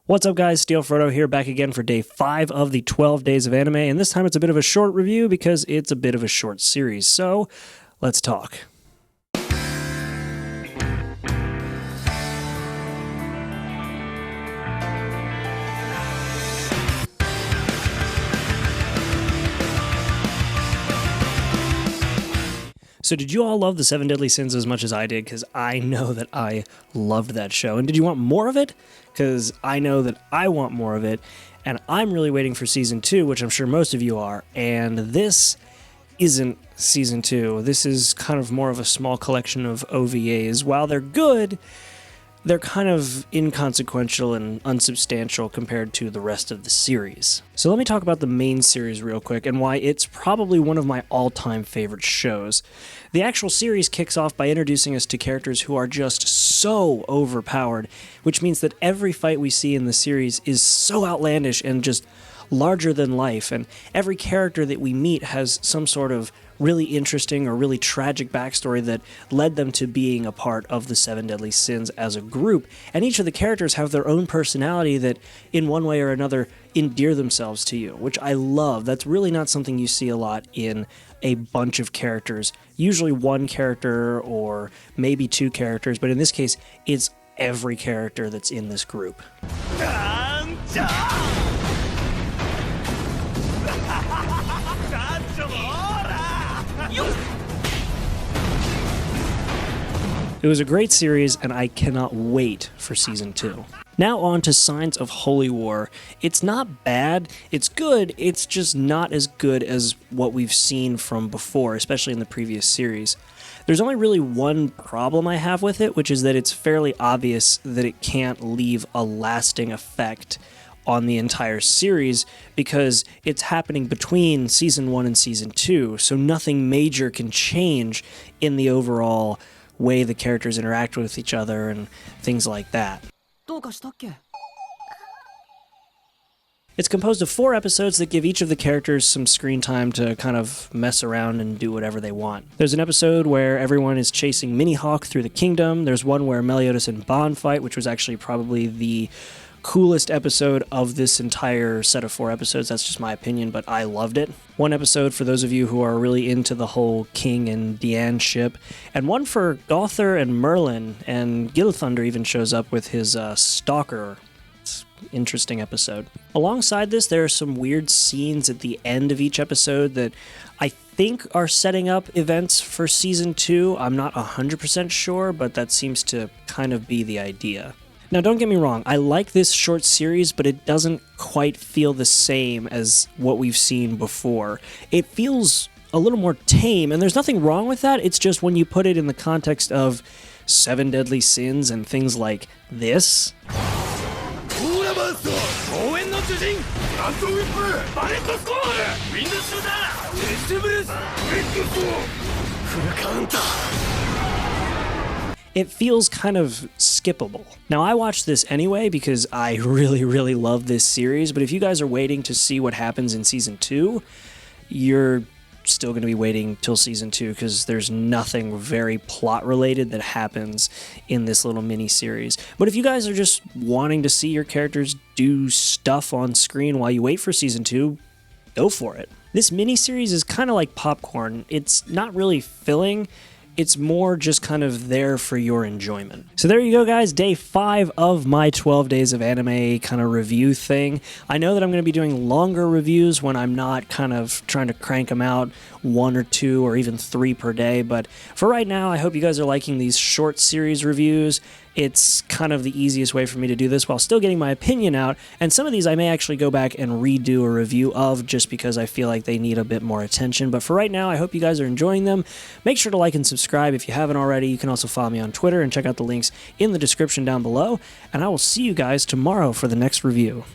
What's up, guys? Steel Frodo here, back again for day 5 of the 12 Days of Anime, and this time it's a bit of a short review because it's a bit of a short series, so let's talk. So did you all love the Seven Deadly Sins as much as I did? Because I know that I loved that show. And did you want more of it? Because I know that I want more of it. And I'm really waiting for Season 2, which I'm sure most of you are. And this isn't Season 2. This is kind of more of a small collection of OVAs. While they're good, they're kind of inconsequential and unsubstantial compared to the rest of the series. So let me talk about the main series real quick and why it's probably one of my all-time favorite shows. The actual series kicks off by introducing us to characters who are just so overpowered, which means that every fight we see in the series is so outlandish and just larger than life, and every character that we meet has some sort of really interesting or really tragic backstory that led them to being a part of the Seven Deadly Sins as a group, and each of the characters have their own personality that in one way or another endear themselves to you, which I love. That's really not something you see a lot in a bunch of characters, usually one character or maybe two characters, but in this case it's every character that's in this group. It was a great series, and I cannot wait for Season 2. Now on to Signs of Holy War. It's not bad, it's good, it's just not as good as what we've seen from before, especially in the previous series. There's only really one problem I have with it, which is that it's fairly obvious that it can't leave a lasting effect on the entire series because it's happening between Season 1 and Season 2, so nothing major can change in the overall way the characters interact with each other and things like that. It's composed of 4 episodes that give each of the characters some screen time to kind of mess around and do whatever they want. There's an episode where everyone is chasing Mini-Hawk through the kingdom. There's one where Meliodas and Ban fight, which was actually probably the coolest episode of this entire set of 4 episodes. That's just my opinion, but I loved it. One episode for those of you who are really into the whole King and Diane ship, and one for Gowther and Merlin, and Gilthunder even shows up with his stalker. It's an interesting episode. Alongside this, there are some weird scenes at the end of each episode that I think are setting up events for Season 2. I'm not 100% sure, but that seems to kind of be the idea. Now, don't get me wrong, I like this short series, but it doesn't quite feel the same as what we've seen before. It feels a little more tame, and there's nothing wrong with that. It's just when you put it in the context of Seven Deadly Sins and things like this. It feels kind of skippable. Now, I watched this anyway because I really love this series, but if you guys are waiting to see what happens in Season 2, you're still going to be waiting till Season 2 because there's nothing very plot-related that happens in this little mini-series. But if you guys are just wanting to see your characters do stuff on screen while you wait for Season 2, go for it. This mini-series is kind of like popcorn. It's not really filling. It's more just kind of there for your enjoyment. So there you go, guys. Day 5 of my 12 Days of Anime kind of review thing. I know that I'm going to be doing longer reviews when I'm not kind of trying to crank them out 1 or 2 or even 3 per day. But for right now, I hope you guys are liking these short series reviews. It's kind of the easiest way for me to do this while still getting my opinion out, and some of these I may actually go back and redo a review of just because I feel like they need a bit more attention. But for right now, I hope you guys are enjoying them. Make sure to like and subscribe if you haven't already. You can also follow me on Twitter and check out the links in the description down below, and I will see you guys tomorrow for the next review.